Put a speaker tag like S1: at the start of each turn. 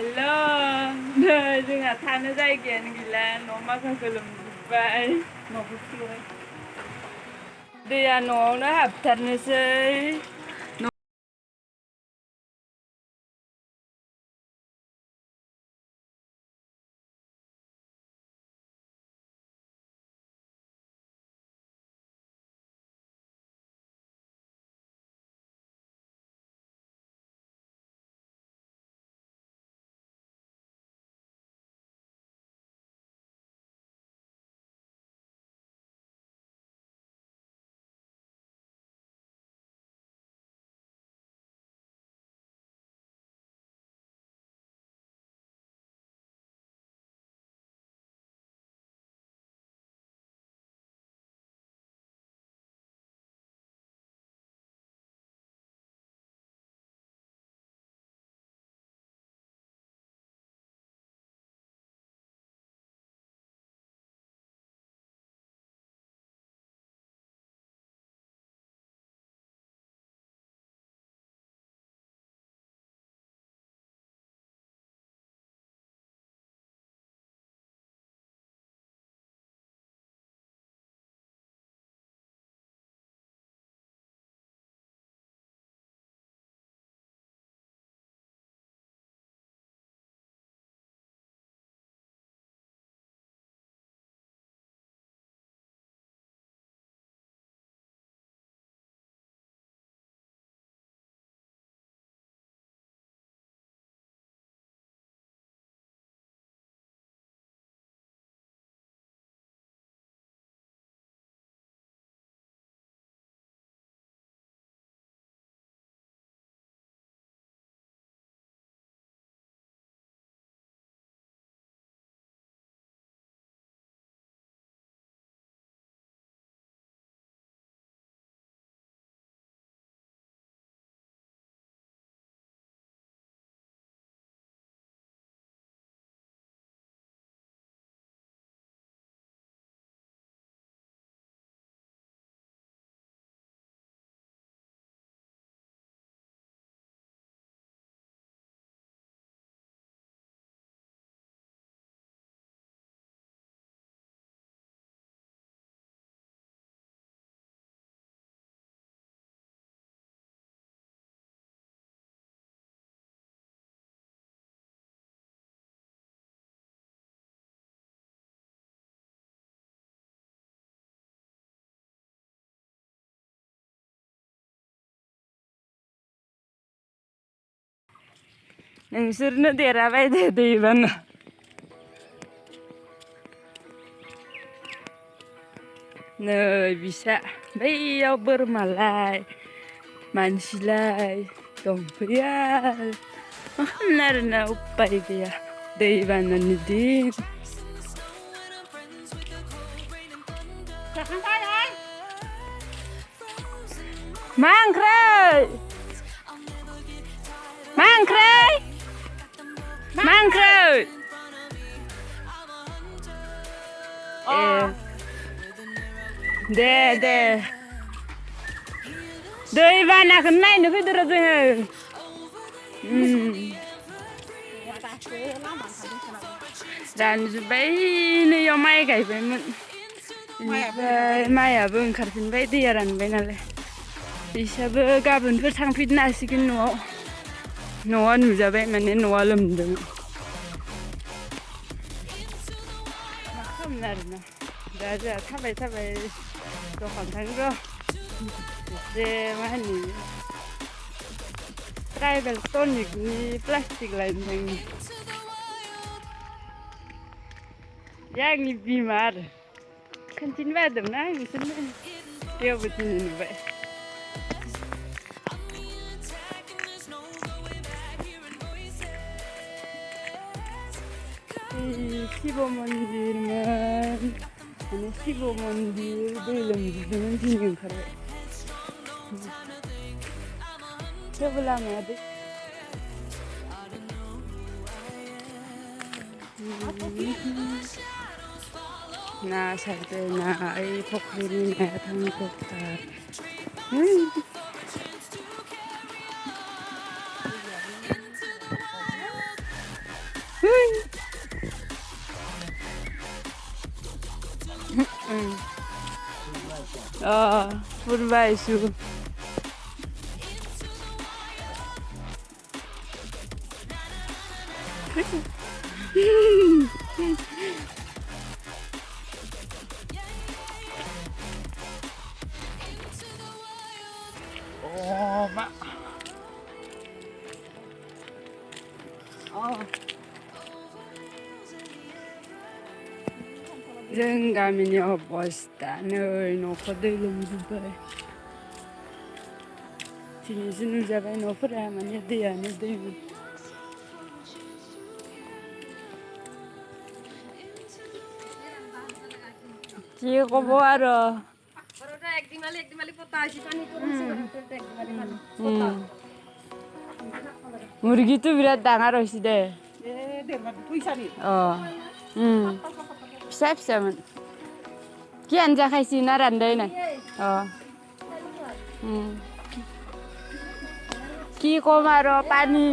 S1: hello' नै जोंहा थानो जायगायानो गैला न' माखाखौ लोमजोब्बाय न'खौ दैया न'आवनो हाबथारनोसै नोंसोरनो देराबाय दे दैबाना नै बिसा बैयाव बोरमालाय मानसिलाय दंफैयो मा खालामनो आरोना उपाय गैया दैबानानि दिन मा ओंख्रै मा ओंख्रै मा ओंख्रै दे दे दैबानाखौनो नायनो फैदो र' जोङो रानजोब्बाय नैयाव माइ गायबायमोन बेनिफ्राय माइयाबो ओंखारफिनबाय दैया रानबाय नालाय बिसाबो गाबोनफोर थांफिननो हासिगोन न'आ नुजाबाय माने न'आ लोमदों मा खालामनो आरोना दा जोंहा थाबाय थाबाय दखान थाङो र' एसे मा होनो ट्राइबेल टनिकनि प्लास्टिक लायनो थाङो बे आंनि बिमा आरो खोन्थिनो बादोंमोन आं बिसोरनो बेयावबो दिनै नुबाय शिव मन्दिरमोन माने शिव मन्दिर दै लोमजोबदोंमोन दिनै ओंखारबाय थेवबो लामाया दै ना सारदों ना ओइ फख्रिनि नाया थांजोबथार फुरबा आइसु जों गामिनि अबस्था नै न'खर दै लोमजोब्बाय दिनैसो नुजाबाय न'फोरा माने दैयानो दैमोन কি ক'ব আৰু মুৰ্গীটো বিৰাট ডাঙৰ হৈছে দে फिसा फिसामोन কি আঞ্জা খাইছি না ৰান্ধাই নাই কি ক'ম আৰু পানী